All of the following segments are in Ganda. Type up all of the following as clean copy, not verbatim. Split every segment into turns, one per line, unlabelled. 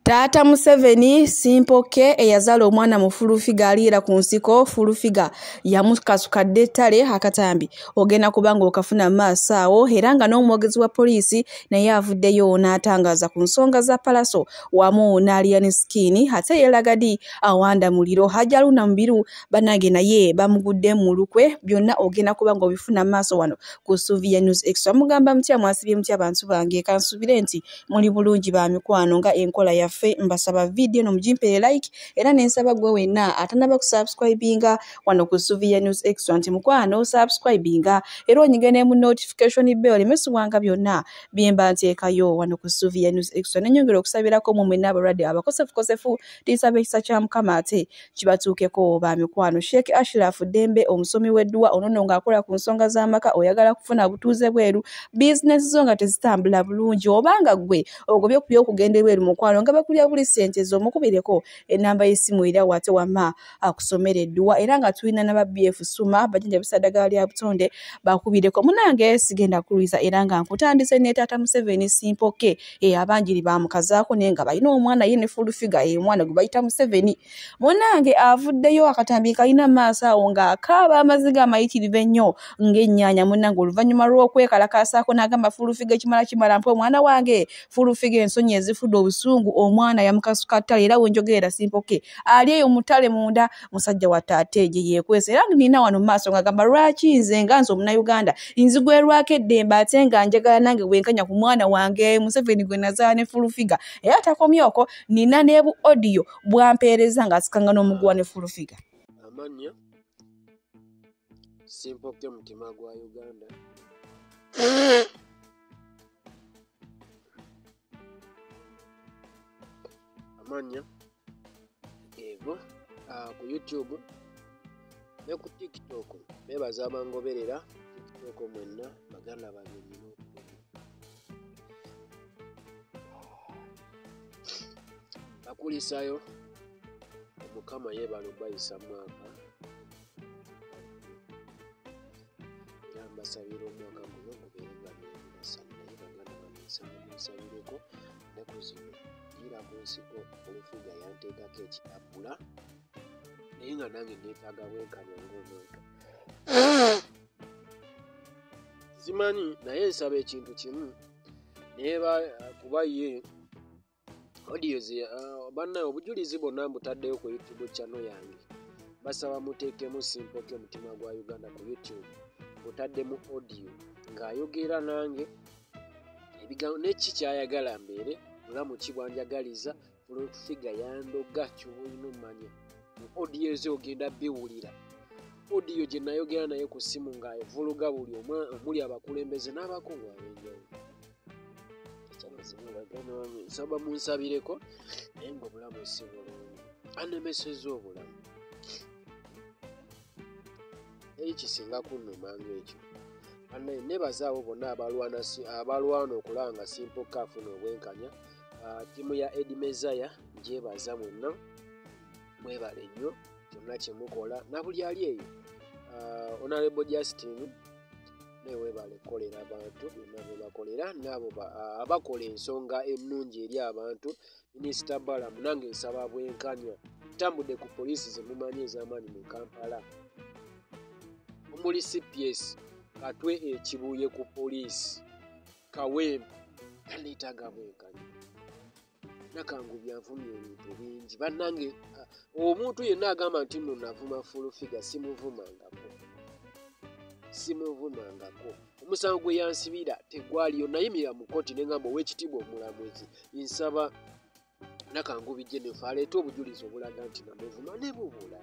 Taata Museveni Simpoke eyazaala omwana mu Fulufiga aliira ku nsiko Fulufiga yamukasukadde ettale akatambi ogenda kubanga okafuna maaso awo era nga n'omwogezi wa poliisi naye avuddeyo n'atangaaza ku nsonga za Palaso wamu n'Alian Skin ate yeeragadi awanda muliro Hajaluna Mubiru bannange naye bamugudde mu lukwe byonna ogenda kubanga obifuna maaso wano ku Suvia News Extra. Mugamba mutya mwasibye mutya abantu bange kansubire nti muli bulungi ba mikwano nga enkola ya mbasaba video no mujimpe like era nensaba gwe wenna atanaba ku subscribinga wano ku Suvia News Extra nti mukwano subscribinga era onyigene mu notification bell mesu wanga byonna byemba nteekayo wano ku Suvia News Extra nenyongera okusabirako mu mwenna abalwadde abakosefu tisabe kisa kya Mukama ate kibatuukeko ba mikwano. Sheikh Ashraf Dembe omusomi w'eddua onono ng'akola ku nsonga z'amaka oyagala kufuna butuuze bweru business zo nga tezitambula bulungi obanga gwe ogobye okugenda ebweru mukwano nga bakulya buli sente z'omukubireko enamba y'essimu era wate wama akusomera eddua era nga tulina n'aba BF Suma bajja bisadagala lya butonde bakubireko munange sigenda kuliza era nga nkutandise ne Taata Museveni Simpoke abanjiri bamukazaako naye nga balina omwana ye ne Fulufiga omwana gwe bayita Museveni munange avuddeyo akatambi kalina maaso awo ng'akaaba amaziga amayitirivu ennyo ng'ennyaanya munange oluvannyuma lw'okwekalakaasaako n'agamba Fulufiga kimala mpa omwana wange Fulufiga ensonyi ezifudde obusungu omwana yamukasuka ttale era wenjogerera Simpoke ali eyo mutale munda musajja wa taate je yekwese era nina wano maaso ngagamba lwaki nze nga nze Omunnayuganda nzigwerwako eddembe ate nga njagala nange wenkanya ku mwana wange Museveni gwe nazaala ne Fulufiga era takomyoko nina ne bu audio bwampeereza ng'asikanga n'omuguwa ne Fulufiga.
Amanya Simpoke mutima gwa Uganda amanya ego ku YouTube ne ku TikTok bebaza abangoberera TikTok mwenna baganda banyinyi bakulisayo Mukama yebalo bayisa mwaka yambasabira omwaka guno gubeerera n'ebasanaye baganda banyisabireko ne kuzino ira ku nsiko Fulufiga yanteekako ekitapula naye nga nange neetaaga bwenkanya ng'omuntu simanyi naye nsaba ekintu kimu naye kuba ye audio bannaye obujulizi bonna mbutaddeyo ku YouTube channel yange basaba muteekemu Simpoke mutima gwa Uganda ku YouTube butaddemu audio ng'ayogera nange ebigambo n'eki kyayagala mbeere mulamu kibwanjagaliza Fulufiga yandoga kyobulina omanya mu audio ezo ogenda biwulira audio gye nayogera naye ku simu ng'avuluga buli omuli abakulembeze n'abakungu ab'enjawulo nsaba munsabireko naye ng'obulamu si bulungi anemeseza obulamu eri kisinga kunnumanga ekyo nebazaawo bonna abalwana okulanga Simpoke afuna obwenkanya tiimu ya Eddie Mezaya gyebaza mwenna mwebale nnyo kyonna kyemukola na buli ali eyo Honorable Justin neweebale kukolera abantu byonna bye bakolera n'abo abakola ensonga ennungi eri abantu Minisita Balamu nange nsaba bwenkanya tambudde ku poliisi zemumanyi ez'amaanyi mu Kampala omuli CPS Katwe ekibuye ku poliisi Kawempe taneetaaga bwenkanya nakangu byanvumya ebintu bingi bannange omuntu yenna agamba nti nno navuma Fulufiga simuvumangako omusango gwe yansibira tegwaliyo nayimira mu kkooti nengamba ow'ekitiibwa omulamuzi nsaba nakangu bijje nefe aleete obujulizi obulaga nti namuvuma ne bubula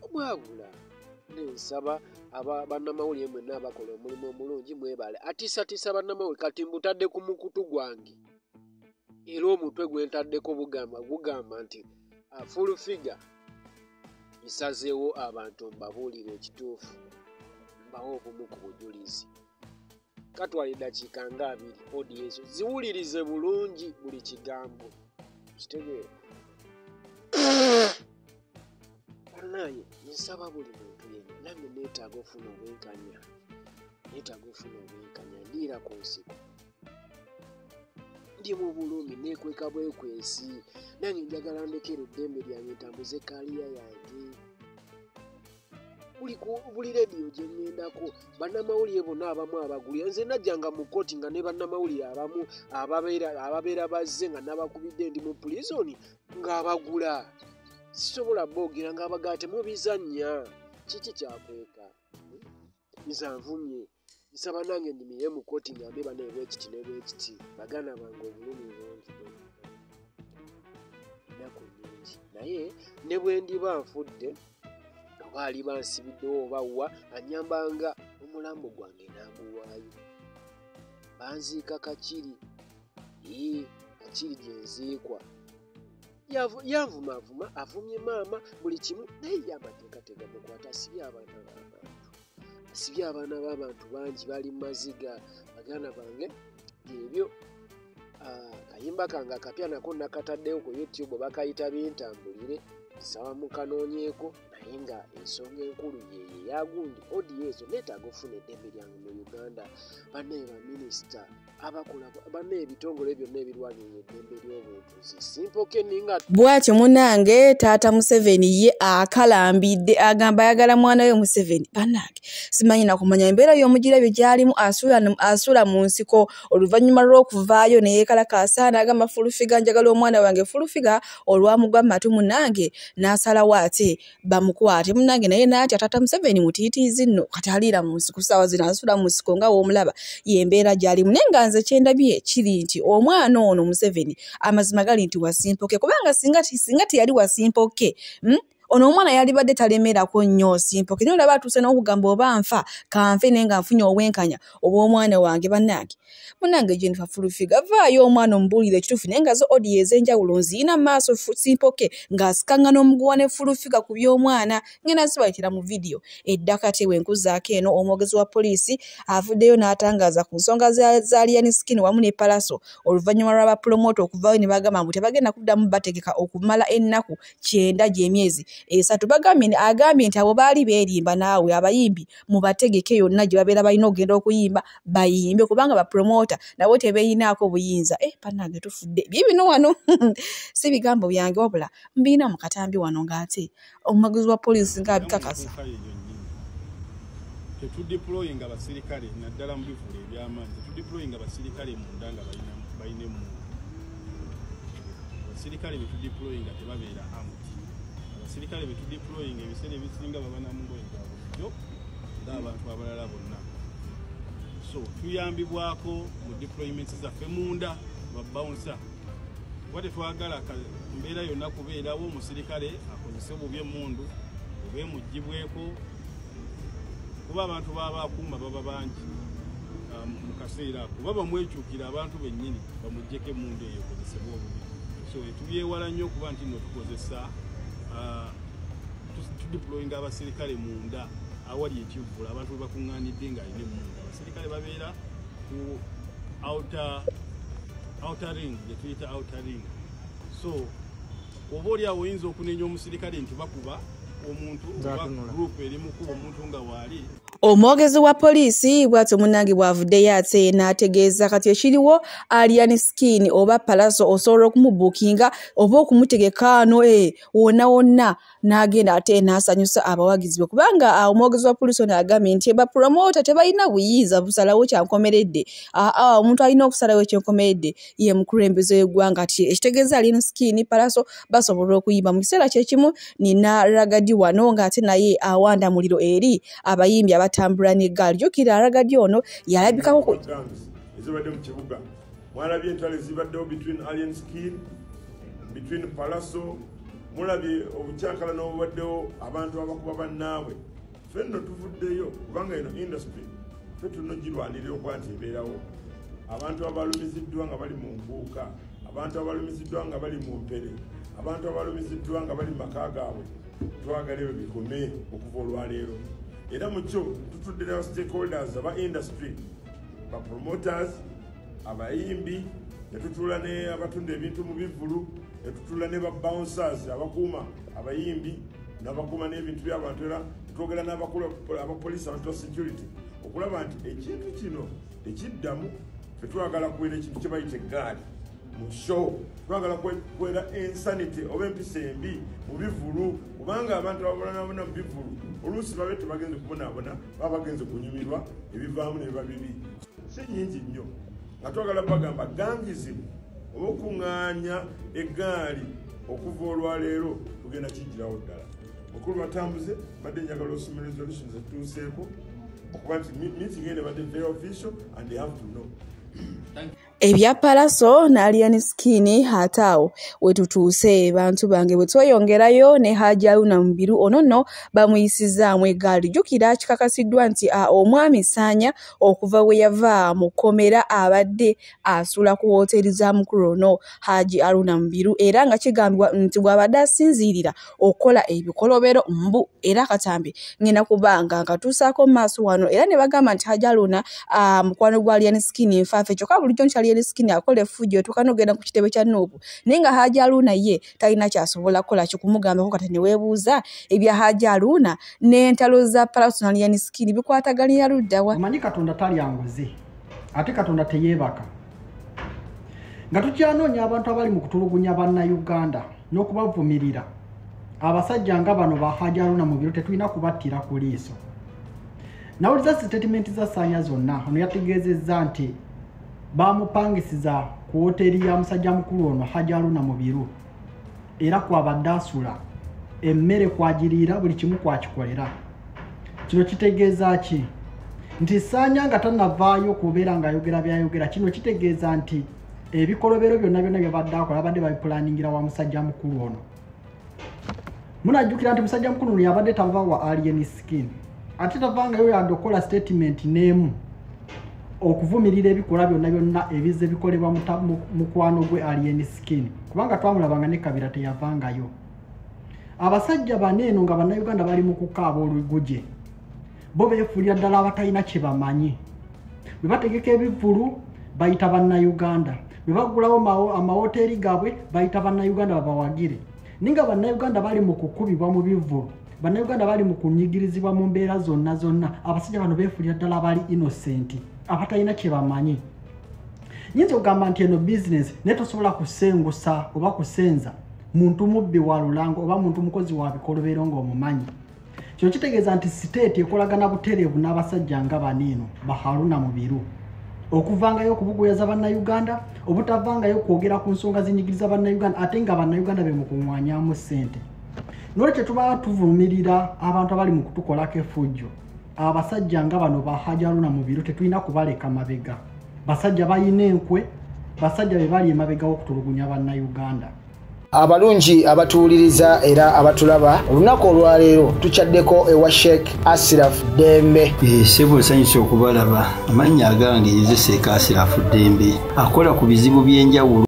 obwabula nensaba bannamawulire mwenna abakola omulimu omulungi mwebale atiisatiisa bannamawulire kati mbutadde ku mukutu gwange era omutwe gwentaddeko gugamba nti Fulufiga nsazeewo abantu mbabuulire ekituufu mbawo obumu ku bujulizi katwala eddakiika nga 2 audio ezo ziwulirize bulungi buli kigambo kitegeera banaye nsaba buli muntu yenna nange neetaaga ofuna obwenkanya ndiira ku nsiko ndi mu bulumi neekweka bwekwesi nange njagala ndekera eddembe lyange ntambuze kaliya yange buli rediyo gye ŋŋendako bannamawulire bonna abamu abagulira nze najjanga mu kkooti nga ne bannamawulire abamu ababeera bazze nga nabakubidde ndi mu pulisoni ng'abagula sisobola boogera ng'abagala temubizannya kiki kyakweka nza nvumye nsaba nange ndimire mu kkooti ngambe bana ebwekiti nebwekiti baganda bange obulumi bungi naku nyingi naye ne bwe ndiba nfudde baali bansibiddewo obawa anyambanga omulambo gwange n'amuwaayo banziika kakiri kakiri gyenziikwa yanvumavuma avumye maama buli kimu naye y'amateeka tegamukwata asibye abaana b'abantu bangi bali mu maziga baganda bange ebyo kayimba kange akapya nako nakataddewo ku YouTube bakayita bintambulire sawa mukanoonyeeko naye nga ensonga enkulu yeye yagundi odiyo ezo neetaaga ofuna eddembe lyange mu Uganda banne baminisita abakola banne ebitongole byonna ebirwanyisa eddembe ly'obuntu simpoke ninga
bw'atyo munnange taata Museveni ye akalambidde agamba ayagala mwana we Museveni bannange simanyi nakumanya embeera y'omugirabyo gy'alimu asula mu nsiko oluvannyuma lw'okuvaayo ne yeekalakaasa n'agamba fulufiga njagala omwana wange fulufiga olwamugwa mu matu munnange n'asalawo ate bamukwate munnange naye n'atya taata Museveni mutiitiizi nno kati aliira mu nsiko ssaawa zino asula mu nsiko nga w'omulaba y'embeera gy'alimu naye nga nze kyendabye kiri nti omwana ono Museveni amazima gali nti wasimpoke kubanga singa teyali wasimpoke ono omwana yalibadde talemerako nnyo simpoke naye olaba atuuse n'okugamba oba nfa kanfe naye nga nfunye obwenkanya obw'omwana wange bannange munnange Jennifer Fulufiga vaayo omwana omubuulire ekituufu naye nga zo odiyo ez'enjawulo nziyina mu maaso simpoke ng'asikaŋŋana omuguwa ne Fulufiga ku by'omwana ngenda zibayitira mu vidiyo eddakate wenkuzaako eno omwogezi wa poliisi avuddeyo n'atangaaza ku nsonga za Lion Skin wamu ne Palaso oluvannyuma lw'abapromota okuvaayo ne bagamba mbu tebagenda kuddamu bategeka okumala ennaku 9 gy'emyezi esatu agambye nti abo baali beerimba naawe abayimbi mubategeke yonna gye babeera balina okugenda okuyimba bayimbe kubanga bapromota nabo tebeeyinaako buyinza bannange tufudde bino wano si bigambo byange wabula mbiina mu katambi wano ng'ate omwogezi wa poliisi ng'abikakasa
tetudeployinga abasirikale naddala mu bivulu eby'amaanyi tetudeployinga abasirikale munda nga bayinemu abasirikale betudeployinga tebabeera amuti abasirikale betudeployinga ebiseera ebisinga babanamu ngoye za bulijjo ng'abantu abalala bonna so tuyambibwako mu deployments zaffe munda babawunsa kuba tetwagala mbeera yonna kubeerawo omusirikale akozese bubi emmundu oba emugibweko kuba abantu babakuuma baba bangi mu kaseera ako kuba bamwekyukira abantu bennyini bamuggyeko emmundu eyo ekozesebwa obubi so tubyewala nnyo okuba nti nno tukozesa tudeployinga abasirikale munda awali ekivvula abantu we bakuŋŋaanidde ng'alina emmundu abasirikale babeera ku outer ring gye tuyita outer ring so oba oli awo oyinza okunenya omusirikale nti bakuba omuntu oba gurupu eri mukuba omuntu nga waali
omwogezi wa poliisi bw'atyo munnange bw'avuddeyo ate n'ategeeza kati ekiriwo Lion Skin oba Palaso osobola okumubuukinga oba okumutegeka ano wonna wonna n'agenda ate n'asanyusa abawagizi be kubanga omwogezi wa poliisi ono agambye nti bapromota tebalina buyinza busalawo kyankomeredde omuntu alina okusalawo ekyenkomeredde ye mukulembeze w'eggwanga ati ekitegeeza Lion Skin Palaso basobola okuyimba mu kiseera kyekimu nina Ragadi wano ng'ate naye awanda muliro eri abayimbi abatambula n'eggaali jjukira Ragadi ono yalabikako
ezibadde mu kibuga mwalabye entalo ezibaddewo between Lion Skin between Palaso mulabye obukyakala n'obubaddewo abantu abakuba bannaabwe ffe nno tuvuddeyo kubanga eno industry ffe tunogirwanirira okuba nti ebeerawo abantu abalumiziddwa nga bali mu mbuuka abantu abalumiziddwa nga bali mu mpere abantu abalumiziddwa nga bali mu maka gaabwe twagala ebyo bikome okuva olwaleero era mu kyo tutudde n'aba stakeholders aba industry ba promoters abayimbi netutula ne abatunda ebintu mu bivulu netutula ne ba bouncers abakuuma abayimbi n'abakuuma n'ebintu by'abantu era twogera n'abakulu abapoliisi abantu security okulaba nti ekintu kino tekiddamu fetwagala kubeera ekintu kye bayita eggaali mu show twagala kwera insanity oba empisa embi mu bivulu kubanga abantu ababonaabona mu bivulu oluusi babe tebagenze kubonaabona baba bagenze kunyumirwa ebivaamu ne biba bibi si nyingi nnyo nga twagala bagamba gangizimu oba okuŋŋaanya eggaali okuva olwaleero tugenda kijjirawo ddala mukulu batambuze badde njagala osoma resolutions etutuuseeko okuba nti meeting ene badde very official and they have to know.
Ebya Palaso na Alien Skin hatao wetutuuse bantu bange bwetweyongerayo ne Hajji Haruna Mubiru onono bamuyisizaamu eggaali jjukira kikakasiddwa nti omwami Ssaanya okuva we yava mu kkomera abadde asula ku wooteri za mukulu ono Hajji Haruna Mubiru era nga kigambibwa nti bw'abadde asinziirira okukola ebikolobero mbu era katambi ngenda kubanga nkatuusaako mu maaso wano era ne bagamba nti Hajji Haruna mukwano gwa Alien Skin nfaafe kyokka bulijjo nti Alien Skin akola effujjo tukanogenda ku kitebe kya Nuupu naye nga Hajji Haruna ye talina kyasobola kukola kikumugambako kati ne weebuuza ebya Hajji Haruna n'entalo za Palaso na Alien Skin bikwataganira luddawa.
Omanyi Katonda talyanguze ate Katonda teyeebaka nga tukyanoonya abantu abali mu kutulugunya bannayuganda n'okubavumirira abasajja nga bano ba Hajji Haruna Mubiru tetulina kubattira ku liiso. Nawuliza statement za Ssaanya zonna ono yategeezezza nti bamupangisiza ku hoteri ya musajja mukulu ono Hajji Haruna Mubiru era kwabadde asula emmere kwagiriira buli kimu kwakikolera. Kino kitegeeza ki? Nti Ssaanya nga tannavaayo kubeera ng'ayogera byayogera. Kino kitegeeza nti ebikolobero byonna bye badde akola badde babipulaningira wa musajja mukulu ono. Munajjukira nti musajja mukulu ono yabadde tava wa Alien Skin ate tavangayo yadde okukola statement n'emu okuvumirira ebikola byonna ebize bikolebwa mukwano gwe Alien Skin kubanga twamulabanga ne Kabira teyavangayo. Abasajja baneeno nga bannayuganda bali mu kukaaba oluguje bo beefuulira ddala abatalina kye bamanyi. Bwe bategeka ebivulu bayita bannayuganda, bwe bagulawo amawoteeri gaabwe bayita bannayuganda babawagire. Ninga bannayuganda bali mu kukubibwa mu bivulu, bannayuganda bali mu kunyigirizibwa mu mbeera zonna abasajja bano beefuulira ddala abali innocent abatalina kye bamanyi. Nyinza okugamba nti eno business naye tosobola kusengusa oba kusenza muntu mubbi wa lulango oba muntu mukozi wa bikolobero ng'omumanyi. Kino kitegeeza nti state ekolagana butereevu n'abasajja nga baneeno ba Haruna Mubiru okuvangayo okubuguyaza bannayuganda obutavangayo kwogera ku nsonga zinyigiriza bannayuganda ate nga bannayuganda be mu kuŋŋwanyamu ssente. Nolwekyo tuba tuvumirira abantu abali mu kutukolako effujjo. Abasajja nga bano ba Hajji Haruna Mubiru tetulina kubaleka mabega. Basajja bayina enkwe, basajja be bali emabega w'okutulugunya bannayuganda.
Abalungi abatuwuliriza era abatulaba olunaku olwaleero tukyaddeko ewa Sheikh Ashraf Dembe.
Sebo nsanyusa okubalaba. Amannya agange nze Sheikh Ashraf Dembe akola ku bizibu by'enjawulo.